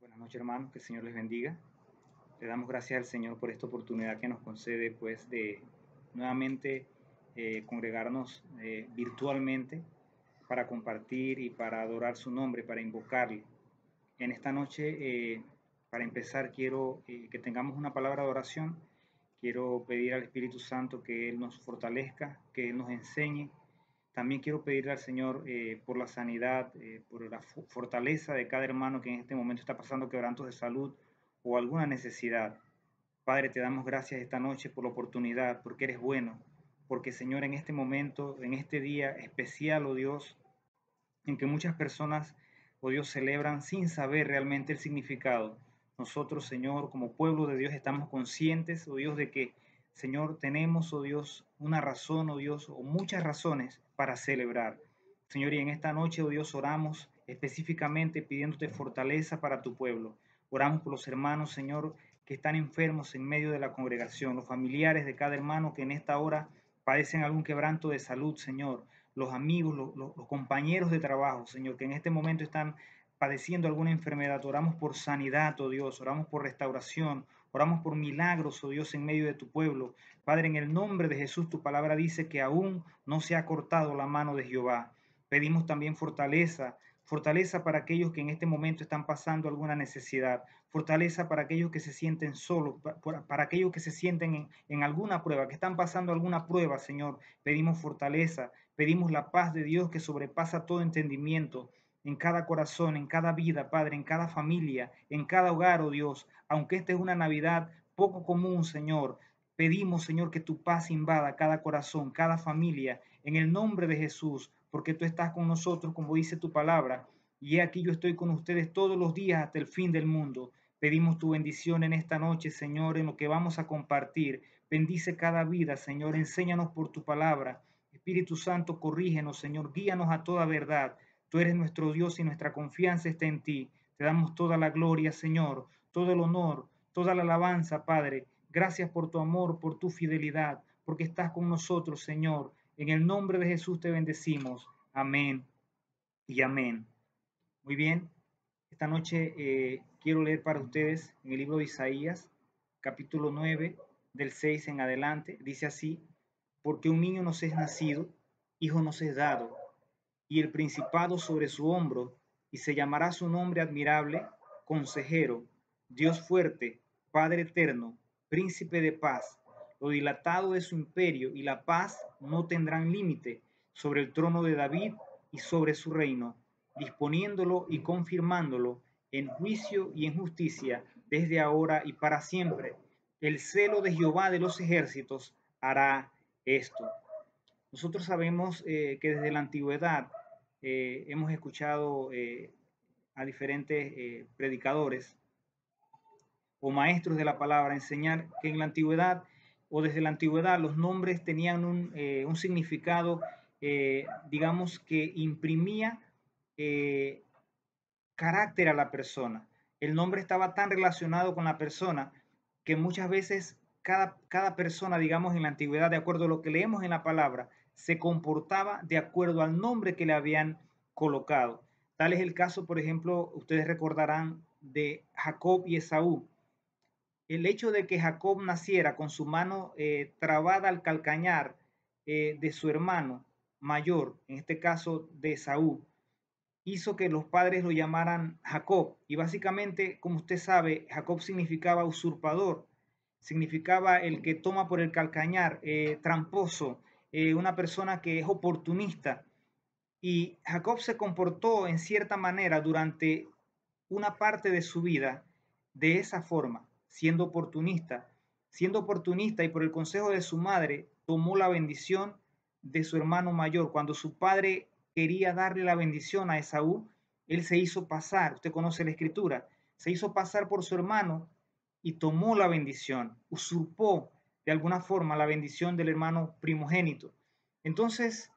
Buenas noches, hermanos, que el Señor les bendiga. Le damos gracias al Señor por esta oportunidad que nos concede, pues, de nuevamente congregarnos virtualmente para compartir y para adorar su nombre, para invocarle. En esta noche, para empezar, quiero que tengamos una palabra de oración. Quiero pedir al Espíritu Santo que Él nos fortalezca, que Él nos enseñe. También quiero pedirle al Señor por la sanidad, por la fortaleza de cada hermano que en este momento está pasando quebrantos de salud o alguna necesidad. Padre, te damos gracias esta noche por la oportunidad, porque eres bueno, porque Señor, en este momento, en este día especial, oh Dios, en que muchas personas, oh Dios, celebran sin saber realmente el significado. Nosotros, Señor, como pueblo de Dios, estamos conscientes, oh Dios, de que, Señor, tenemos, oh Dios, una razón, oh Dios, o muchas razones para celebrar. Señor, y en esta noche, oh Dios, oramos específicamente pidiéndote fortaleza para tu pueblo. Oramos por los hermanos, Señor, que están enfermos en medio de la congregación, los familiares de cada hermano que en esta hora padecen algún quebranto de salud, Señor, los amigos, los compañeros de trabajo, Señor, que en este momento están padeciendo alguna enfermedad. Oramos por sanidad, oh Dios, oramos por restauración, oramos por milagros, oh Dios, en medio de tu pueblo. Padre, en el nombre de Jesús, tu palabra dice que aún no se ha cortado la mano de Jehová. Pedimos también fortaleza, fortaleza para aquellos que en este momento están pasando alguna necesidad, fortaleza para aquellos que se sienten solos, para aquellos que se sienten en alguna prueba, que están pasando alguna prueba, Señor. Pedimos fortaleza, pedimos la paz de Dios que sobrepasa todo entendimiento en cada corazón, en cada vida, Padre, en cada familia, en cada hogar, oh Dios. Aunque esta es una Navidad poco común, Señor, pedimos, Señor, que tu paz invada cada corazón, cada familia, en el nombre de Jesús, porque tú estás con nosotros, como dice tu palabra, y he aquí yo estoy con ustedes todos los días hasta el fin del mundo. Pedimos tu bendición en esta noche, Señor, en lo que vamos a compartir. Bendice cada vida, Señor, enséñanos por tu palabra. Espíritu Santo, corrígenos, Señor, guíanos a toda verdad. Tú eres nuestro Dios y nuestra confianza está en ti. Te damos toda la gloria, Señor, todo el honor, toda la alabanza, Padre. Gracias por tu amor, por tu fidelidad, porque estás con nosotros, Señor. En el nombre de Jesús te bendecimos. Amén y amén. Muy bien, esta noche quiero leer para ustedes en el libro de Isaías, capítulo 9, del 6 en adelante. Dice así: porque un niño nos es nacido, hijo nos es dado, y el principado sobre su hombro, y se llamará su nombre admirable, consejero, Dios fuerte, Padre eterno, príncipe de paz. Lo dilatado de su imperio y la paz no tendrán límite sobre el trono de David y sobre su reino, disponiéndolo y confirmándolo en juicio y en justicia desde ahora y para siempre. El celo de Jehová de los ejércitos hará esto. Nosotros sabemos que desde la antigüedad hemos escuchado a diferentes predicadores o maestros de la palabra enseñar que en la antigüedad o desde la antigüedad los nombres tenían un significado, digamos, que imprimía eh, carácter a la persona. El nombre estaba tan relacionado con la persona que muchas veces cada persona, digamos, en la antigüedad, de acuerdo a lo que leemos en la palabra, se comportaba de acuerdo al nombre que le habían colocado. Tal es el caso, por ejemplo, ustedes recordarán de Jacob y Esaú. El hecho de que Jacob naciera con su mano trabada al calcañar de su hermano mayor, en este caso de Esaú, hizo que los padres lo llamaran Jacob. Y básicamente, como usted sabe, Jacob significaba usurpador, significaba el que toma por el calcañar, tramposo, una persona que es oportunista. Y Jacob se comportó en cierta manera durante una parte de su vida de esa forma, siendo oportunista y por el consejo de su madre, tomó la bendición de su hermano mayor. Cuando su padre quería darle la bendición a Esaú, él se hizo pasar, usted conoce la escritura, se hizo pasar por su hermano y tomó la bendición, usurpó de alguna forma la bendición del hermano primogénito. Entonces,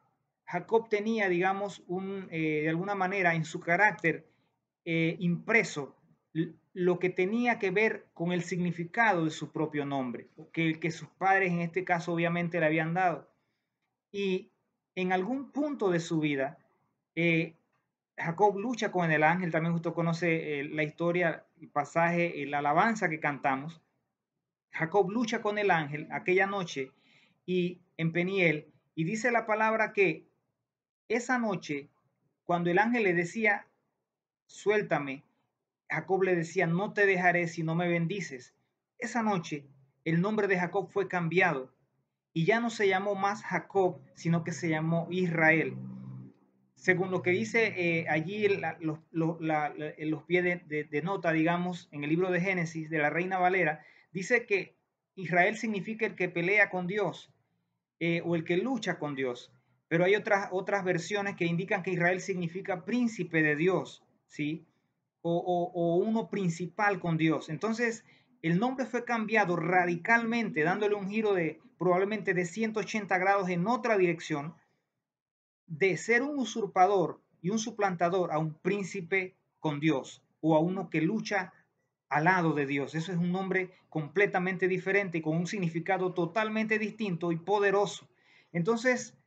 Jacob tenía, digamos, de alguna manera en su carácter impreso lo que tenía que ver con el significado de su propio nombre, que sus padres en este caso obviamente le habían dado. Y en algún punto de su vida, eh, Jacob lucha con el ángel, también usted conoce la historia, el pasaje, la alabanza que cantamos. Jacob lucha con el ángel aquella noche y en Peniel, y dice la palabra que esa noche, cuando el ángel le decía, suéltame, Jacob le decía, no te dejaré si no me bendices. Esa noche, el nombre de Jacob fue cambiado y ya no se llamó más Jacob, sino que se llamó Israel. Según lo que dice allí en los pies de nota, digamos, en el libro de Génesis de la Reina Valera, dice que Israel significa el que pelea con Dios o el que lucha con Dios. Pero hay otras versiones que indican que Israel significa príncipe de Dios, ¿sí? O uno principal con Dios. Entonces, el nombre fue cambiado radicalmente, dándole un giro de probablemente de 180 grados en otra dirección, de ser un usurpador y un suplantador a un príncipe con Dios o a uno que lucha al lado de Dios. Eso es un nombre completamente diferente y con un significado totalmente distinto y poderoso. Entonces,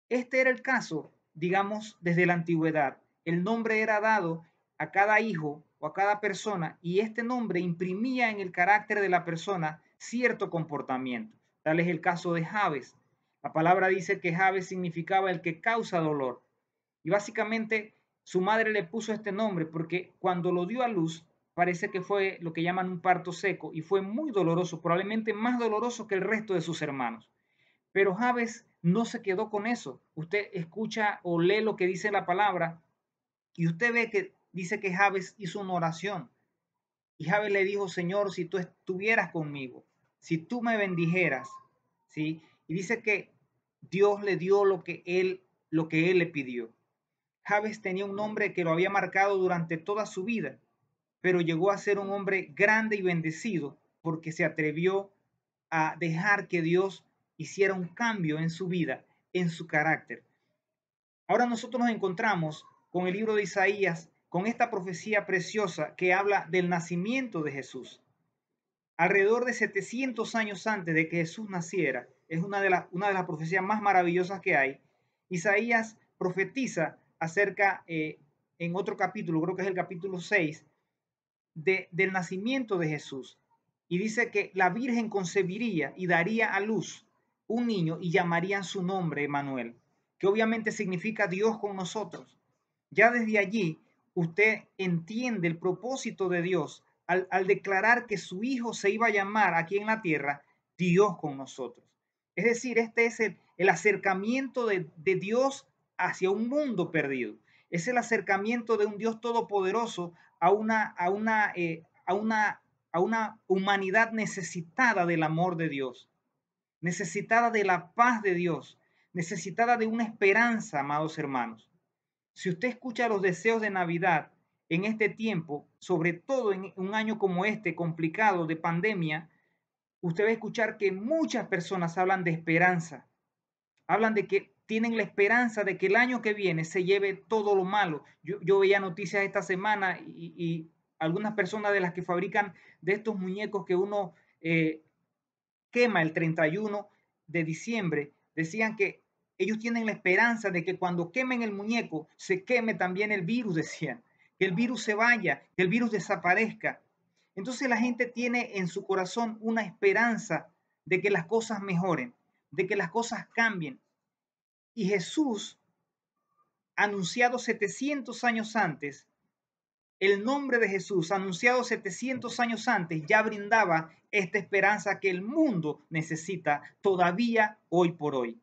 este era el caso, digamos, desde la antigüedad. El nombre era dado a cada hijo o a cada persona y este nombre imprimía en el carácter de la persona cierto comportamiento. Tal es el caso de Jabes. La palabra dice que Jabes significaba el que causa dolor. Y básicamente su madre le puso este nombre porque cuando lo dio a luz, parece que fue lo que llaman un parto seco y fue muy doloroso, probablemente más doloroso que el resto de sus hermanos. Pero Jabes no se quedó con eso. Usted escucha o lee lo que dice la palabra y usted ve que dice que Jabes hizo una oración. Y Jabes le dijo, Señor, si tú estuvieras conmigo, si tú me bendijeras, ¿sí? Y dice que Dios le dio lo que él le pidió. Jabes tenía un nombre que lo había marcado durante toda su vida, pero llegó a ser un hombre grande y bendecido porque se atrevió a dejar que Dios hiciera un cambio en su vida, en su carácter. Ahora nosotros nos encontramos con el libro de Isaías, con esta profecía preciosa que habla del nacimiento de Jesús. Alrededor de 700 años antes de que Jesús naciera, es una de las profecías más maravillosas que hay. Isaías profetiza acerca, en otro capítulo, creo que es el capítulo 6, del nacimiento de Jesús. Y dice que la Virgen concebiría y daría a luz un niño y llamarían su nombre Emmanuel, que obviamente significa Dios con nosotros. Ya desde allí usted entiende el propósito de Dios al declarar que su hijo se iba a llamar aquí en la tierra Dios con nosotros. Es decir, este es el acercamiento de Dios hacia un mundo perdido. Es el acercamiento de un Dios todopoderoso a una humanidad necesitada del amor de Dios, necesitada de la paz de Dios, necesitada de una esperanza, amados hermanos. Si usted escucha los deseos de Navidad en este tiempo, sobre todo en un año como este, complicado de pandemia, usted va a escuchar que muchas personas hablan de esperanza, hablan de que tienen la esperanza de que el año que viene se lleve todo lo malo. Yo veía noticias esta semana y algunas personas de las que fabrican de estos muñecos que uno quema el 31 de diciembre, decían que ellos tienen la esperanza de que cuando quemen el muñeco se queme también el virus, decían, que el virus se vaya, que el virus desaparezca. Entonces la gente tiene en su corazón una esperanza de que las cosas mejoren, de que las cosas cambien. Y Jesús, anunciado 700 años antes, el nombre de Jesús, anunciado 700 años antes, ya brindaba esta esperanza que el mundo necesita todavía hoy por hoy.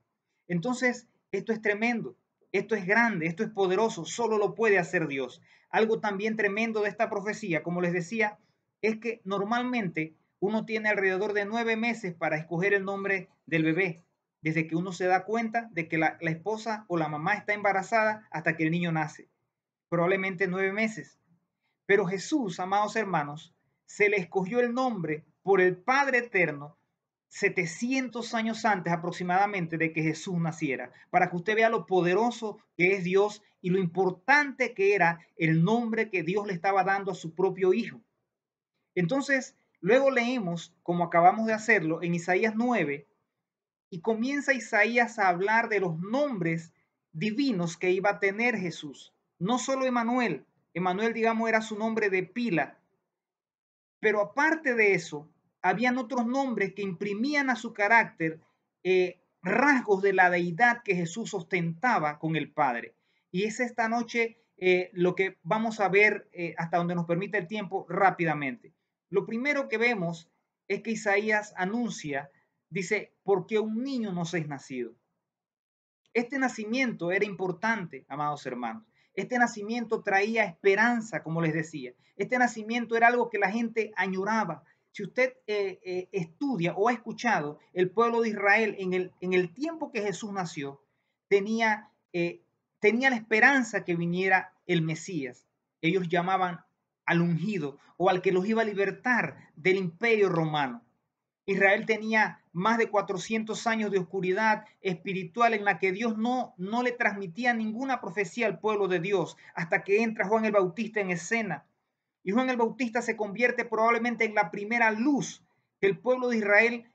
Entonces, esto es tremendo, esto es grande, esto es poderoso, solo lo puede hacer Dios. Algo también tremendo de esta profecía, como les decía, es que normalmente uno tiene alrededor de 9 meses para escoger el nombre del bebé, desde que uno se da cuenta de que la esposa o la mamá está embarazada hasta que el niño nace. Probablemente 9 meses. Pero Jesús, amados hermanos, se le escogió el nombre por el Padre Eterno 700 años antes aproximadamente de que Jesús naciera, para que usted vea lo poderoso que es Dios y lo importante que era el nombre que Dios le estaba dando a su propio Hijo. Entonces, luego leemos, como acabamos de hacerlo, en Isaías 9, y comienza Isaías a hablar de los nombres divinos que iba a tener Jesús. No solo Emanuel, Emanuel, digamos, era su nombre de pila, pero aparte de eso, habían otros nombres que imprimían a su carácter rasgos de la deidad que Jesús ostentaba con el Padre. Y es esta noche lo que vamos a ver hasta donde nos permite el tiempo rápidamente. Lo primero que vemos es que Isaías anuncia, dice, porque un niño nos es nacido. Este nacimiento era importante, amados hermanos. Este nacimiento traía esperanza, como les decía. Este nacimiento era algo que la gente añoraba. Si usted estudia o ha escuchado, el pueblo de Israel en el tiempo que Jesús nació, tenía, tenía la esperanza que viniera el Mesías. Ellos llamaban al ungido o al que los iba a libertar del imperio romano. Israel tenía más de 400 años de oscuridad espiritual en la que Dios no le transmitía ninguna profecía al pueblo de Dios hasta que entra Juan el Bautista en escena. Y Juan el Bautista se convierte probablemente en la primera luz que el pueblo de Israel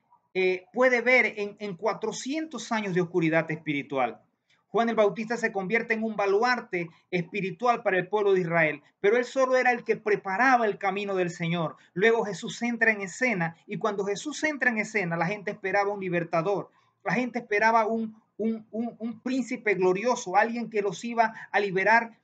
puede ver en 400 años de oscuridad espiritual. Juan el Bautista se convierte en un baluarte espiritual para el pueblo de Israel, pero él solo era el que preparaba el camino del Señor. Luego Jesús entra en escena y cuando Jesús entra en escena, la gente esperaba un libertador, la gente esperaba un príncipe glorioso, alguien que los iba a liberar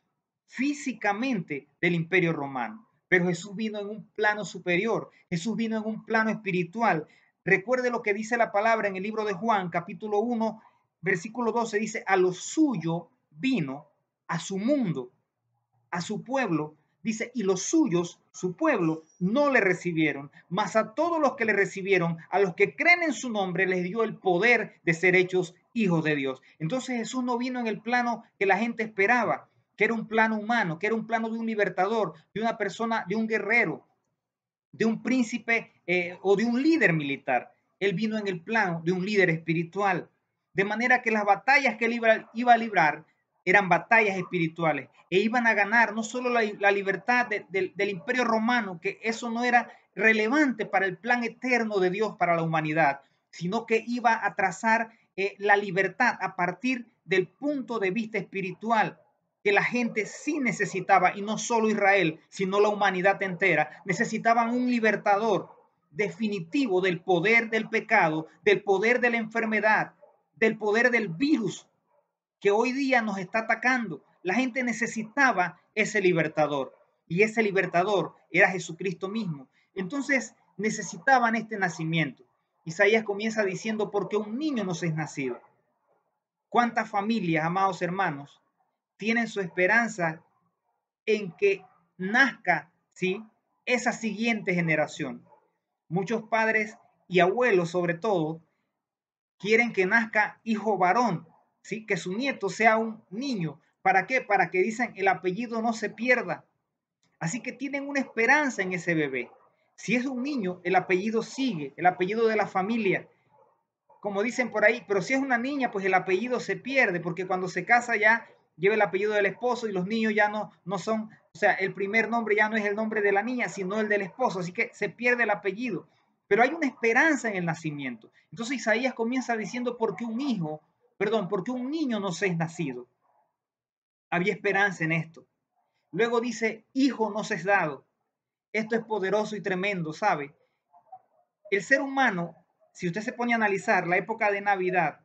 físicamente del imperio romano. Pero Jesús vino en un plano superior, Jesús vino en un plano espiritual. Recuerde lo que dice la palabra en el libro de Juan, capítulo 1, versículo 12, dice, a lo suyo vino, a su mundo, a su pueblo, dice, y los suyos, su pueblo, no le recibieron, mas a todos los que le recibieron, a los que creen en su nombre, les dio el poder de ser hechos hijos de Dios. Entonces Jesús no vino en el plano que la gente esperaba, que era un plano humano, que era un plano de un libertador, de una persona, de un guerrero, de un príncipe o de un líder militar. Él vino en el plano de un líder espiritual. De manera que las batallas que él iba a librar eran batallas espirituales e iban a ganar no solo la libertad del imperio romano, que eso no era relevante para el plan eterno de Dios para la humanidad, sino que iba a trazar la libertad a partir del punto de vista espiritual que la gente sí necesitaba, y no solo Israel, sino la humanidad entera, necesitaban un libertador definitivo del poder del pecado, del poder de la enfermedad, del poder del virus que hoy día nos está atacando. La gente necesitaba ese libertador y ese libertador era Jesucristo mismo. Entonces necesitaban este nacimiento. Isaías comienza diciendo, porque un niño nos es nacido. ¿Cuántas familias, amados hermanos, tienen su esperanza en que nazca, ¿sí?, esa siguiente generación? Muchos padres y abuelos, sobre todo, quieren que nazca hijo varón, ¿sí?, que su nieto sea un niño. ¿Para qué? Para que dicen el apellido no se pierda. Así que tienen una esperanza en ese bebé. Si es un niño, el apellido sigue, el apellido de la familia. Como dicen por ahí, pero si es una niña, pues el apellido se pierde, porque cuando se casa ya lleva el apellido del esposo y los niños ya no son, o sea, el primer nombre ya no es el nombre de la niña, sino el del esposo, así que se pierde el apellido. Pero hay una esperanza en el nacimiento. Entonces Isaías comienza diciendo, porque un hijo, perdón, porque un niño nos es nacido. Había esperanza en esto. Luego dice, hijo nos es dado. Esto es poderoso y tremendo, ¿sabe? El ser humano, si usted se pone a analizar la época de Navidad,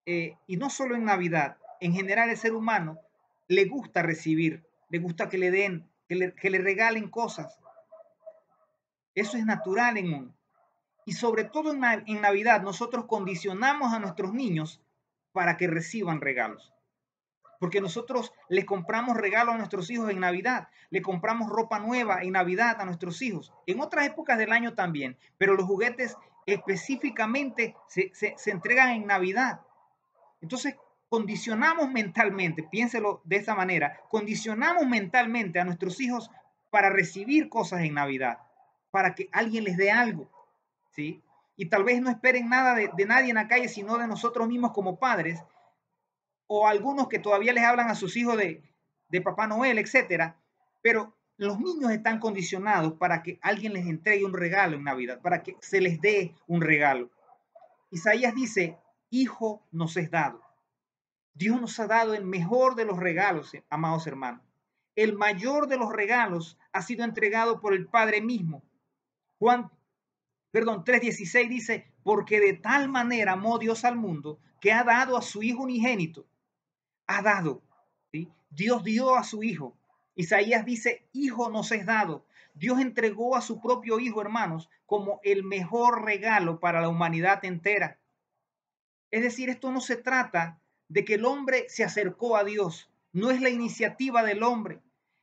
y no solo en Navidad, en general el ser humano le gusta recibir, le gusta que le den, que le regalen cosas. Eso es natural en uno. Y sobre todo en Navidad nosotros condicionamos a nuestros niños para que reciban regalos. Porque nosotros les compramos regalos a nuestros hijos en Navidad, le compramos ropa nueva en Navidad a nuestros hijos, en otras épocas del año también, pero los juguetes específicamente se entregan en Navidad. Entonces, condicionamos mentalmente, piénselo de esta manera, condicionamos mentalmente a nuestros hijos para recibir cosas en Navidad, para que alguien les dé algo, ¿sí? Y tal vez no esperen nada de nadie en la calle, sino de nosotros mismos como padres, o algunos que todavía les hablan a sus hijos de Papá Noel, etcétera. Pero los niños están condicionados para que alguien les entregue un regalo en Navidad, para que se les dé un regalo. Isaías dice, hijo nos es dado. Dios nos ha dado el mejor de los regalos, amados hermanos. El mayor de los regalos ha sido entregado por el Padre mismo. Juan, 3:16 dice, porque de tal manera amó Dios al mundo que ha dado a su Hijo unigénito. Ha dado, ¿sí? Dios dio a su Hijo. Isaías dice, Hijo nos es dado. Dios entregó a su propio Hijo, hermanos, como el mejor regalo para la humanidad entera. Es decir, esto no se trata de que el hombre se acercó a Dios. No es la iniciativa del hombre.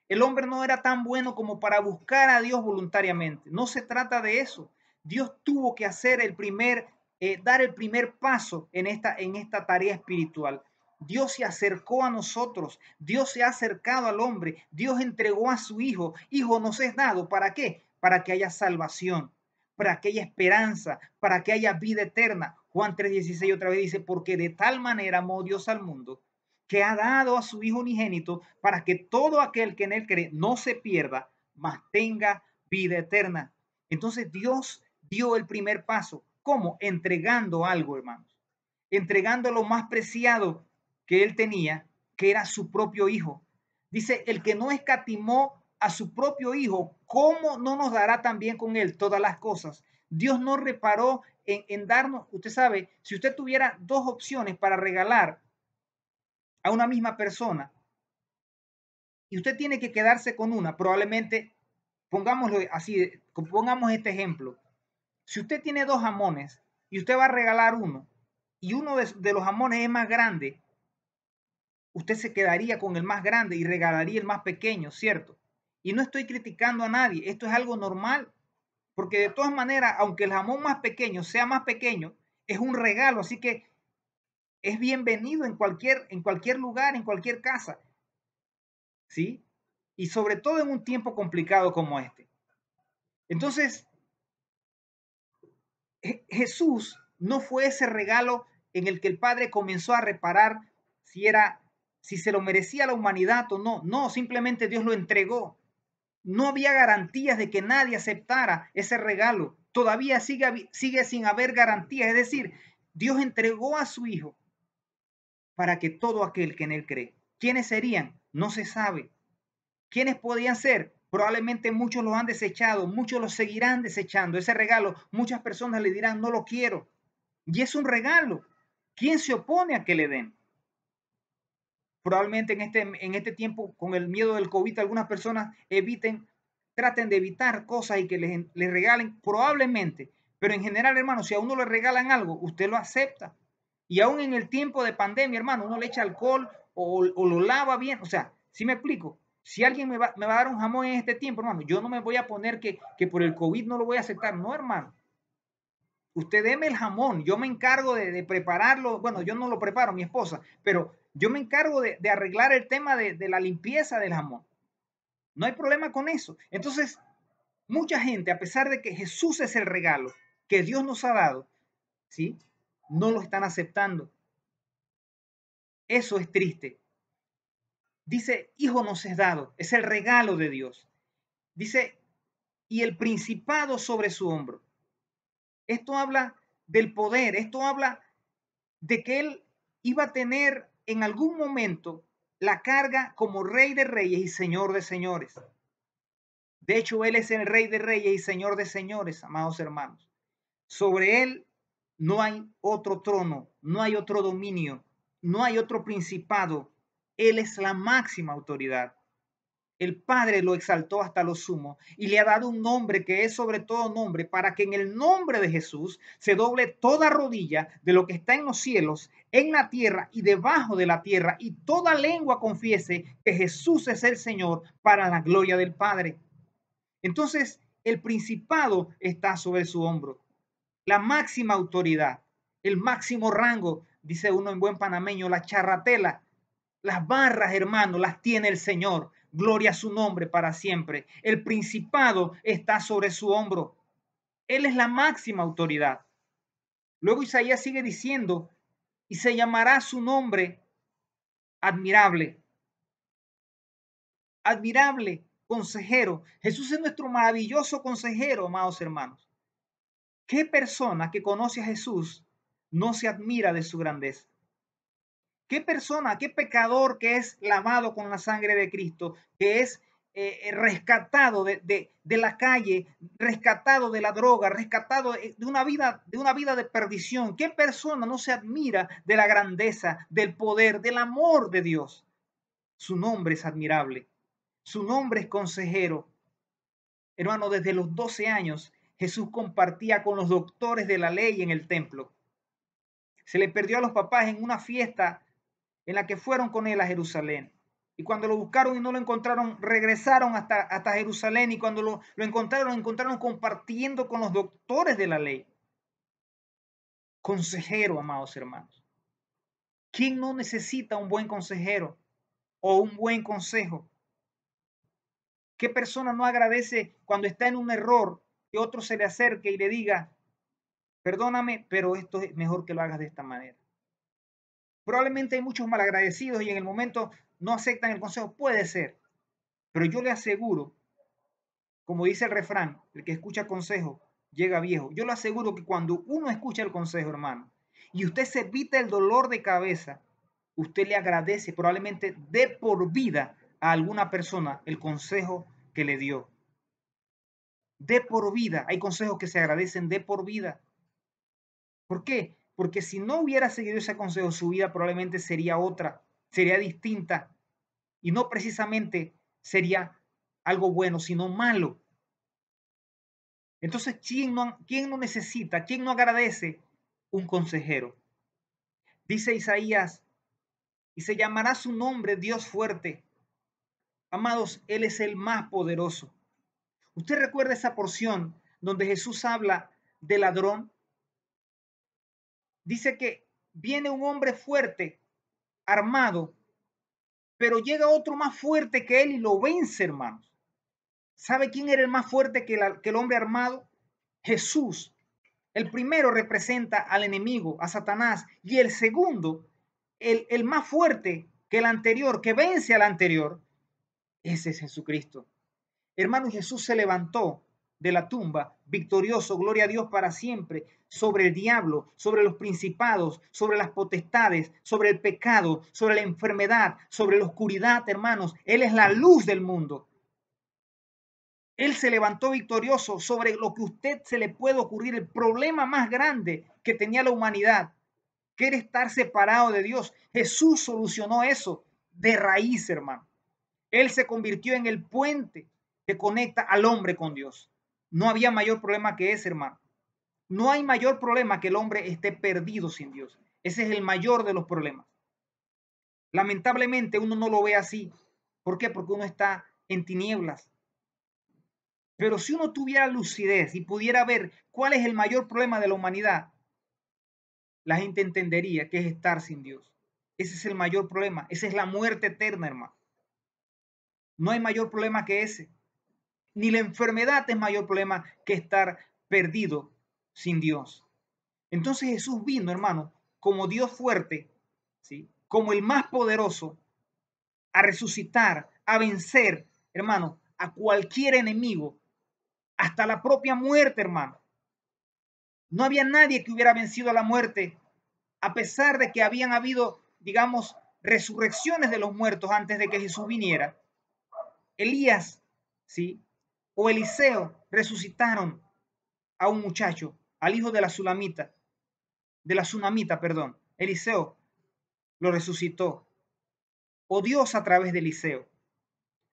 El hombre no era tan bueno como para buscar a Dios voluntariamente. No se trata de eso. Dios tuvo que hacer dar el primer paso en esta tarea espiritual. Dios se acercó a nosotros. Dios se ha acercado al hombre. Dios entregó a su Hijo. Hijo nos es dado. ¿Para qué? Para que haya salvación, para que haya esperanza, para que haya vida eterna. Juan 3:16 otra vez dice, porque de tal manera amó Dios al mundo que ha dado a su Hijo unigénito para que todo aquel que en él cree no se pierda, mas tenga vida eterna. Entonces Dios dio el primer paso. ¿Cómo? Entregando algo, hermanos. Entregando lo más preciado que él tenía, que era su propio Hijo. Dice, el que no escatimó a su propio Hijo, ¿cómo no nos dará también con él todas las cosas? Dios no reparó en darnos, usted sabe, si usted tuviera dos opciones para regalar a una misma persona y usted tiene que quedarse con una, probablemente, pongámoslo así, pongamos este ejemplo. Si usted tiene dos jamones y usted va a regalar uno y uno de los jamones es más grande, usted se quedaría con el más grande y regalaría el más pequeño, ¿cierto? Y no estoy criticando a nadie, esto es algo normal, porque de todas maneras, aunque el jamón más pequeño sea más pequeño, es un regalo, así que es bienvenido en cualquier lugar, en cualquier casa, ¿sí? Y sobre todo en un tiempo complicado como este. Entonces, Jesús no fue ese regalo en el que el Padre comenzó a reparar si se lo merecía la humanidad o no. No, simplemente Dios lo entregó. No había garantías de que nadie aceptara ese regalo. Todavía sigue sin haber garantías. Es decir, Dios entregó a su Hijo para que todo aquel que en él cree. ¿Quiénes serían? No se sabe. ¿Quiénes podían ser? Probablemente muchos lo han desechado, muchos lo seguirán desechando. Ese regalo, muchas personas le dirán, no lo quiero. Y es un regalo. ¿Quién se opone a que le den? Probablemente en este tiempo, con el miedo del COVID, algunas personas traten de evitar cosas y que les regalen, probablemente. Pero en general, hermano, si a uno le regalan algo, usted lo acepta. Y aún en el tiempo de pandemia, hermano, uno le echa alcohol o lo lava bien. O sea, ¿sí me explico? Si alguien me va a dar un jamón en este tiempo, hermano, yo no me voy a poner que por el COVID no lo voy a aceptar. No, hermano. Usted deme el jamón, yo me encargo de prepararlo. Bueno, yo no lo preparo, mi esposa, pero yo me encargo de arreglar el tema de la limpieza del jamón. No hay problema con eso. Entonces, mucha gente, a pesar de que Jesús es el regalo que Dios nos ha dado, ¿sí? No lo están aceptando. Eso es triste. Dice, Hijo nos es dado, es el regalo de Dios. Dice, y el principado sobre su hombro. Esto habla del poder, esto habla de que él iba a tener en algún momento la carga como rey de reyes y señor de señores. De hecho, él es el rey de reyes y señor de señores, amados hermanos. Sobre él no hay otro trono, no hay otro dominio, no hay otro principado. Él es la máxima autoridad. El Padre lo exaltó hasta lo sumo y le ha dado un nombre que es sobre todo nombre, para que en el nombre de Jesús se doble toda rodilla de lo que está en los cielos, en la tierra y debajo de la tierra, y toda lengua confiese que Jesús es el Señor, para la gloria del Padre. Entonces, el principado está sobre su hombro, la máxima autoridad, el máximo rango, dice uno en buen panameño, la charratela. Las barras, hermano, las tiene el Señor. Gloria a su nombre para siempre. El principado está sobre su hombro. Él es la máxima autoridad. Luego Isaías sigue diciendo, y se llamará su nombre admirable. Admirable, consejero. Jesús es nuestro maravilloso consejero, amados hermanos. ¿Qué persona que conoce a Jesús no se admira de su grandeza? ¿Qué persona, qué pecador que es lavado con la sangre de Cristo, que es rescatado de la calle, rescatado de la droga, rescatado de una vida de perdición? ¿Qué persona no se admira de la grandeza, del poder, del amor de Dios? Su nombre es admirable. Su nombre es consejero. Hermano, desde los 12 años Jesús compartía con los doctores de la ley en el templo. Se le perdió a los papás en una fiesta en la que fueron con él a Jerusalén. Y cuando lo buscaron y no lo encontraron, regresaron hasta Jerusalén, y cuando lo encontraron compartiendo con los doctores de la ley. Consejero, amados hermanos. ¿Quién no necesita un buen consejero o un buen consejo? ¿Qué persona no agradece cuando está en un error que otro se le acerque y le diga, perdóname, pero esto es mejor que lo hagas de esta manera? Probablemente hay muchos malagradecidos y en el momento no aceptan el consejo. Puede ser, pero yo le aseguro, como dice el refrán, el que escucha consejo llega viejo. Yo le aseguro que cuando uno escucha el consejo, hermano, y usted se evita el dolor de cabeza, usted le agradece probablemente de por vida a alguna persona el consejo que le dio. De por vida. Hay consejos que se agradecen de por vida. ¿Por qué? Porque si no hubiera seguido ese consejo, su vida probablemente sería otra, sería distinta, y no precisamente sería algo bueno, sino malo. Entonces, quién no necesita, quién no agradece un consejero? Dice Isaías, y se llamará su nombre Dios fuerte. Amados, Él es el más poderoso. ¿Usted recuerda esa porción donde Jesús habla del ladrón? Dice que viene un hombre fuerte, armado, pero llega otro más fuerte que él y lo vence, hermanos. ¿Sabe quién era el más fuerte que el hombre armado? Jesús. El primero representa al enemigo, a Satanás, y el segundo, el más fuerte que el anterior, que vence al anterior, ese es Jesucristo. Hermano, Jesús se levantó de la tumba victorioso, gloria a Dios para siempre, sobre el diablo, sobre los principados, sobre las potestades, sobre el pecado, sobre la enfermedad, sobre la oscuridad, hermanos. Él es la luz del mundo. Él se levantó victorioso sobre lo que a usted se le puede ocurrir, el problema más grande que tenía la humanidad, que era estar separado de Dios. Jesús solucionó eso de raíz, hermano. Él se convirtió en el puente que conecta al hombre con Dios. No había mayor problema que ese, hermano. No hay mayor problema que el hombre esté perdido sin Dios. Ese es el mayor de los problemas. Lamentablemente uno no lo ve así. ¿Por qué? Porque uno está en tinieblas. Pero si uno tuviera lucidez y pudiera ver cuál es el mayor problema de la humanidad, la gente entendería que es estar sin Dios. Ese es el mayor problema. Esa es la muerte eterna, hermano. No hay mayor problema que ese. Ni la enfermedad es mayor problema que estar perdido sin Dios. Entonces Jesús vino, hermano, como Dios fuerte, ¿sí? Como el más poderoso, a resucitar, a vencer, hermano, a cualquier enemigo, hasta la propia muerte, hermano. No había nadie que hubiera vencido a la muerte, a pesar de que habían habido, digamos, resurrecciones de los muertos antes de que Jesús viniera. Elías, ¿sí? O Eliseo resucitaron a un muchacho, al hijo de la Sunamita, perdón. Eliseo lo resucitó, o Dios a través de Eliseo.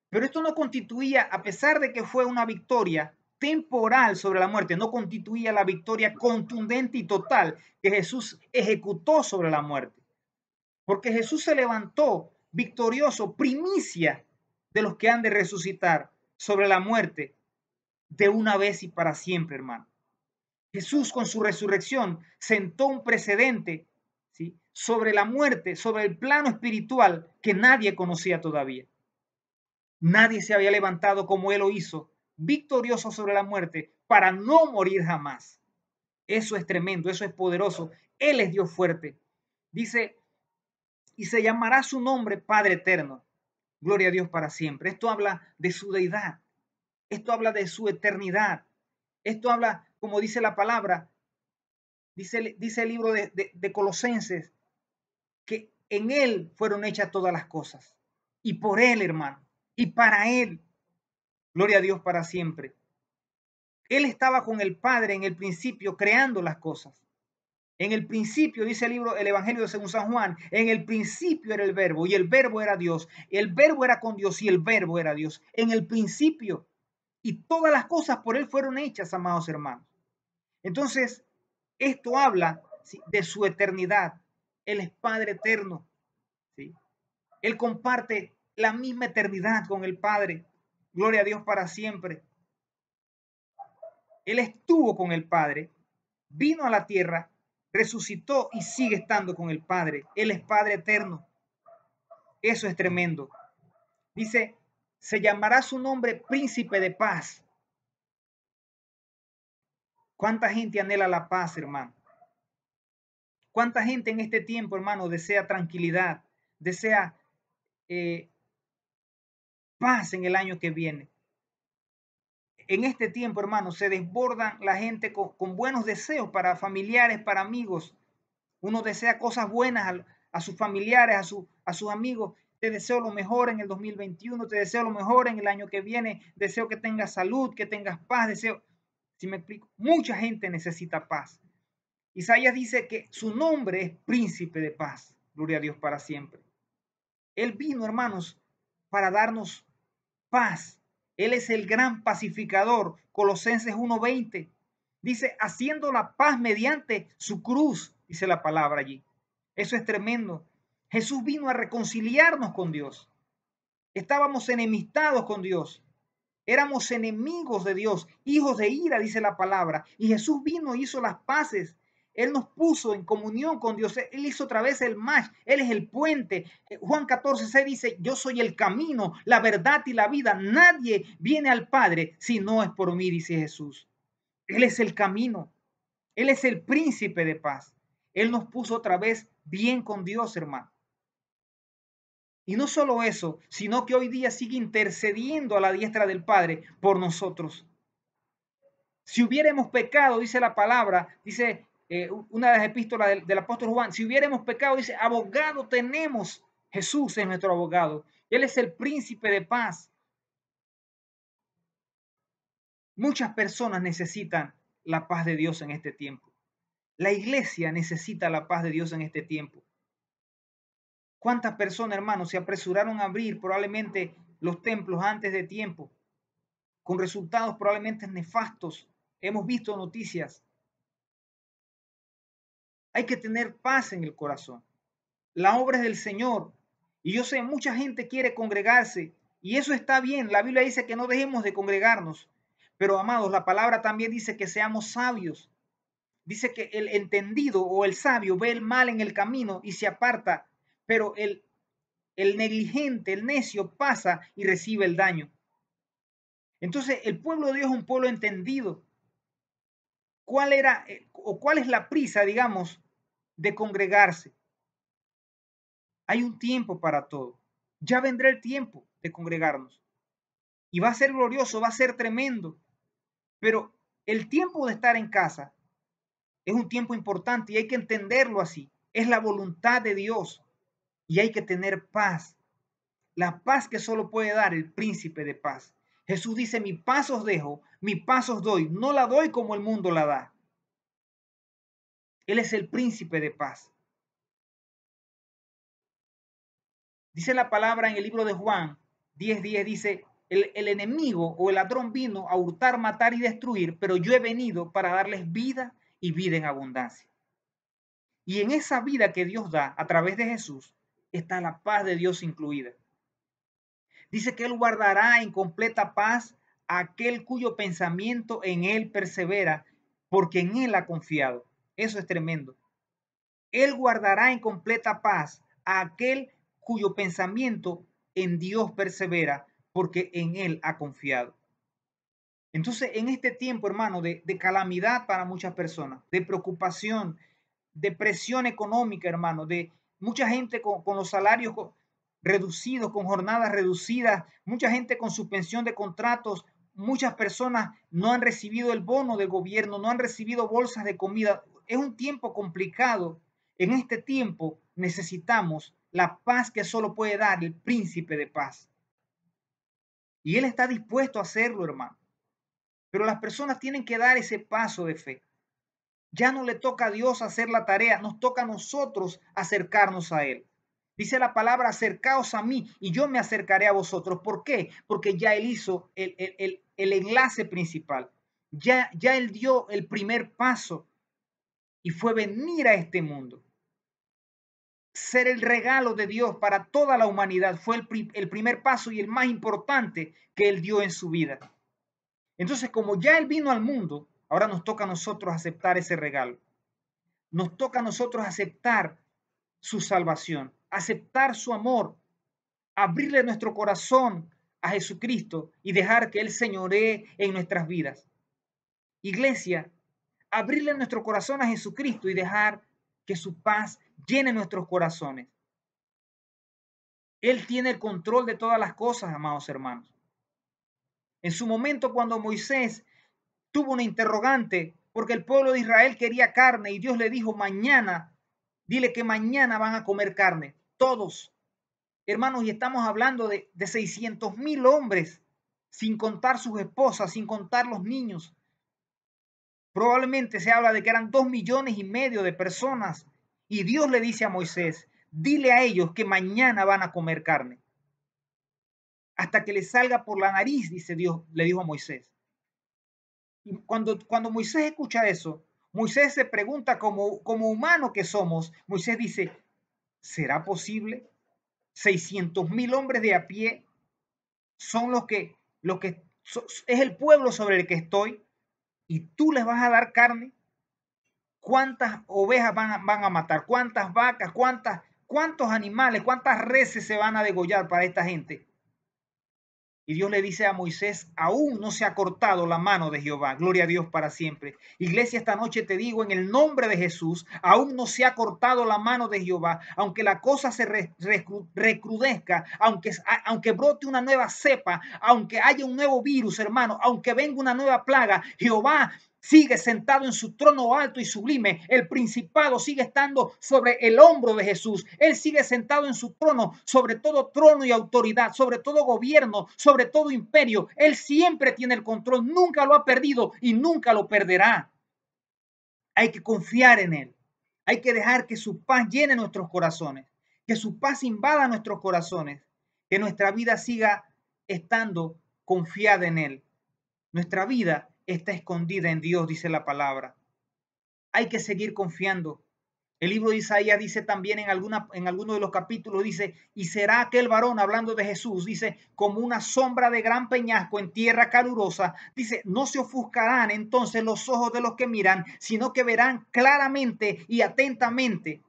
Pero esto no constituía, a pesar de que fue una victoria temporal sobre la muerte, no constituía la victoria contundente y total que Jesús ejecutó sobre la muerte. Porque Jesús se levantó victorioso, primicia de los que han de resucitar sobre la muerte de una vez y para siempre, hermano. Jesús con su resurrección sentó un precedente, ¿sí? Sobre la muerte, sobre el plano espiritual que nadie conocía todavía. Nadie se había levantado como Él lo hizo, victorioso sobre la muerte, para no morir jamás. Eso es tremendo, eso es poderoso. Él es Dios fuerte. Dice, y se llamará su nombre Padre Eterno. Gloria a Dios para siempre. Esto habla de su deidad. Esto habla de su eternidad. Esto habla, como dice la palabra, dice el libro de Colosenses, que en Él fueron hechas todas las cosas. Y por Él, hermano, y para Él. Gloria a Dios para siempre. Él estaba con el Padre en el principio creando las cosas. En el principio, dice el libro, el Evangelio según San Juan, en el principio era el verbo y el verbo era Dios. El verbo era con Dios y el verbo era Dios. En el principio. Y todas las cosas por Él fueron hechas, amados hermanos. Entonces, esto habla, ¿sí?, de su eternidad. Él es Padre eterno, ¿sí? Él comparte la misma eternidad con el Padre. Gloria a Dios para siempre. Él estuvo con el Padre, vino a la tierra, resucitó y sigue estando con el Padre. Él es Padre eterno. Eso es tremendo. Dice, se llamará su nombre Príncipe de Paz. ¿Cuánta gente anhela la paz, hermano? ¿Cuánta gente en este tiempo, hermano, desea tranquilidad, desea paz en el año que viene? En este tiempo, hermano, se desbordan la gente con buenos deseos para familiares, para amigos. Uno desea cosas buenas a sus familiares, a sus amigos. Te deseo lo mejor en el 2021, te deseo lo mejor en el año que viene, deseo que tengas salud, que tengas paz, deseo, si me explico, mucha gente necesita paz. Isaías dice que su nombre es Príncipe de Paz, gloria a Dios para siempre. Él vino, hermanos, para darnos paz. Él es el gran pacificador, Colosenses 1:20. Dice, haciendo la paz mediante su cruz, dice la palabra allí. Eso es tremendo. Jesús vino a reconciliarnos con Dios. Estábamos enemistados con Dios. Éramos enemigos de Dios, hijos de ira, dice la palabra. Y Jesús vino y hizo las paces. Él nos puso en comunión con Dios. Él hizo otra vez el match. Él es el puente. Juan 14:6 dice, yo soy el camino, la verdad y la vida. Nadie viene al Padre si no es por mí, dice Jesús. Él es el camino. Él es el príncipe de paz. Él nos puso otra vez bien con Dios, hermano. Y no solo eso, sino que hoy día sigue intercediendo a la diestra del Padre por nosotros. Si hubiéramos pecado, dice la palabra, dice una de las epístolas del apóstol Juan, si hubiéramos pecado, dice, abogado tenemos. Jesús es nuestro abogado. Él es el príncipe de paz. Muchas personas necesitan la paz de Dios en este tiempo. La iglesia necesita la paz de Dios en este tiempo. ¿Cuántas personas, hermanos, se apresuraron a abrir probablemente los templos antes de tiempo, con resultados probablemente nefastos? Hemos visto noticias. Hay que tener paz en el corazón. La obra es del Señor. Y yo sé, mucha gente quiere congregarse y eso está bien. La Biblia dice que no dejemos de congregarnos. Pero, amados, la palabra también dice que seamos sabios. Dice que el entendido o el sabio ve el mal en el camino y se aparta, pero el negligente, el necio pasa y recibe el daño. Entonces, el pueblo de Dios es un pueblo entendido. ¿Cuál era o cuál es la prisa, digamos, de congregarse? Hay un tiempo para todo. Ya vendrá el tiempo de congregarnos. Y va a ser glorioso, va a ser tremendo. Pero el tiempo de estar en casa es un tiempo importante y hay que entenderlo así. Es la voluntad de Dios y hay que tener paz. La paz que solo puede dar el príncipe de paz. Jesús dice, mi paz os dejo, mi paz os doy. No la doy como el mundo la da. Él es el príncipe de paz. Dice la palabra en el libro de Juan 10:10, dice, el enemigo o el ladrón vino a hurtar, matar y destruir, pero yo he venido para darles vida y vida en abundancia. Y en esa vida que Dios da a través de Jesús está la paz de Dios incluida. Dice que Él guardará en completa paz a aquel cuyo pensamiento en Él persevera, porque en Él ha confiado. Eso es tremendo. Él guardará en completa paz a aquel cuyo pensamiento en Dios persevera, porque en Él ha confiado. Entonces, en este tiempo, hermano, de calamidad para muchas personas, de preocupación, de presión económica, hermano, de mucha gente con los salarios reducidos, con jornadas reducidas, mucha gente con suspensión de contratos, muchas personas no han recibido el bono del gobierno, no han recibido bolsas de comida. Es un tiempo complicado En este tiempo necesitamos la paz que solo puede dar el príncipe de paz. Y Él está dispuesto a hacerlo, hermano. Pero las personas tienen que dar ese paso de fe. Ya no le toca a Dios hacer la tarea, nos toca a nosotros acercarnos a Él. Dice la palabra, acercaos a mí y yo me acercaré a vosotros. ¿Por qué? Porque ya Él hizo el enlace principal. Ya Él dio el primer paso y fue venir a este mundo. Ser el regalo de Dios para toda la humanidad fue el primer paso y el más importante que Él dio en su vida. Entonces, como ya Él vino al mundo, ahora nos toca a nosotros aceptar ese regalo. Nos toca a nosotros aceptar su salvación, aceptar su amor, abrirle nuestro corazón a Jesucristo y dejar que Él señoree en nuestras vidas. Iglesia, abrirle nuestro corazón a Jesucristo y dejar que su paz llene nuestros corazones. Él tiene el control de todas las cosas, amados hermanos. En su momento, cuando Moisés tuvo una interrogante, porque el pueblo de Israel quería carne y Dios le dijo, mañana, dile que mañana van a comer carne, todos. Hermanos, y estamos hablando de 600,000 hombres, sin contar sus esposas, sin contar los niños. Probablemente se habla de que eran 2,5 millones de personas. Y Dios le dice a Moisés, dile a ellos que mañana van a comer carne. Hasta que les salga por la nariz, dice Dios, le dijo a Moisés. Y cuando Moisés escucha eso, Moisés se pregunta como humano que somos, Moisés dice, ¿será posible? 600,000 hombres de a pie son los que es el pueblo sobre el que estoy y tú les vas a dar carne. ¿Cuántas ovejas van a matar? ¿Cuántas vacas? ¿Cuántos animales? ¿Cuántas reses se van a degollar para esta gente? Y Dios le dice a Moisés, aún no se ha cortado la mano de Jehová. Gloria a Dios para siempre. Iglesia, esta noche te digo en el nombre de Jesús, aún no se ha cortado la mano de Jehová. Aunque la cosa se recrudezca, aunque brote una nueva cepa, aunque haya un nuevo virus, hermano, aunque venga una nueva plaga, Jehová sigue sentado en su trono alto y sublime. El principado sigue estando sobre el hombro de Jesús. Él sigue sentado en su trono, sobre todo trono y autoridad, sobre todo gobierno, sobre todo imperio. Él siempre tiene el control, nunca lo ha perdido y nunca lo perderá. Hay que confiar en Él. Hay que dejar que su paz llene nuestros corazones, que su paz invada nuestros corazones, que nuestra vida siga estando confiada en Él. Nuestra vida está escondida en Dios, dice la palabra. Hay que seguir confiando. El libro de Isaías dice también en alguno de los capítulos, dice, y será aquel varón, hablando de Jesús, dice, como una sombra de gran peñasco en tierra calurosa. Dice, no se ofuscarán entonces los ojos de los que miran, sino que verán claramente y atentamente.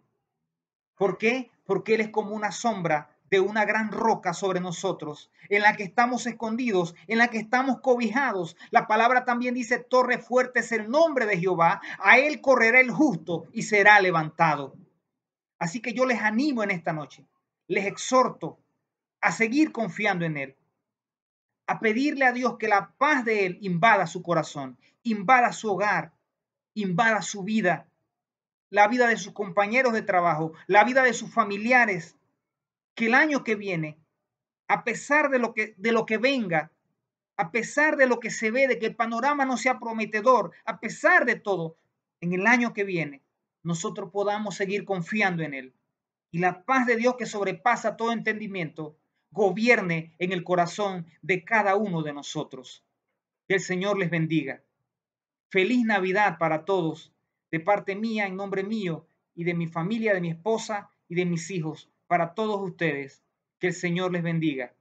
¿Por qué? Porque Él es como una sombra de una gran roca sobre nosotros, en la que estamos escondidos, en la que estamos cobijados. La palabra también dice, torre fuerte es el nombre de Jehová, a Él correrá el justo y será levantado. Así que yo les animo en esta noche, les exhorto a seguir confiando en Él, a pedirle a Dios que la paz de Él invada su corazón, invada su hogar, invada su vida, la vida de sus compañeros de trabajo, la vida de sus familiares, que el año que viene, a pesar de lo que venga, a pesar de lo que se ve, de que el panorama no sea prometedor, a pesar de todo, en el año que viene, nosotros podamos seguir confiando en Él. Y la paz de Dios que sobrepasa todo entendimiento, gobierne en el corazón de cada uno de nosotros. Que el Señor les bendiga. Feliz Navidad para todos, de parte mía, en nombre mío, y de mi familia, de mi esposa y de mis hijos, para todos ustedes. Que el Señor les bendiga.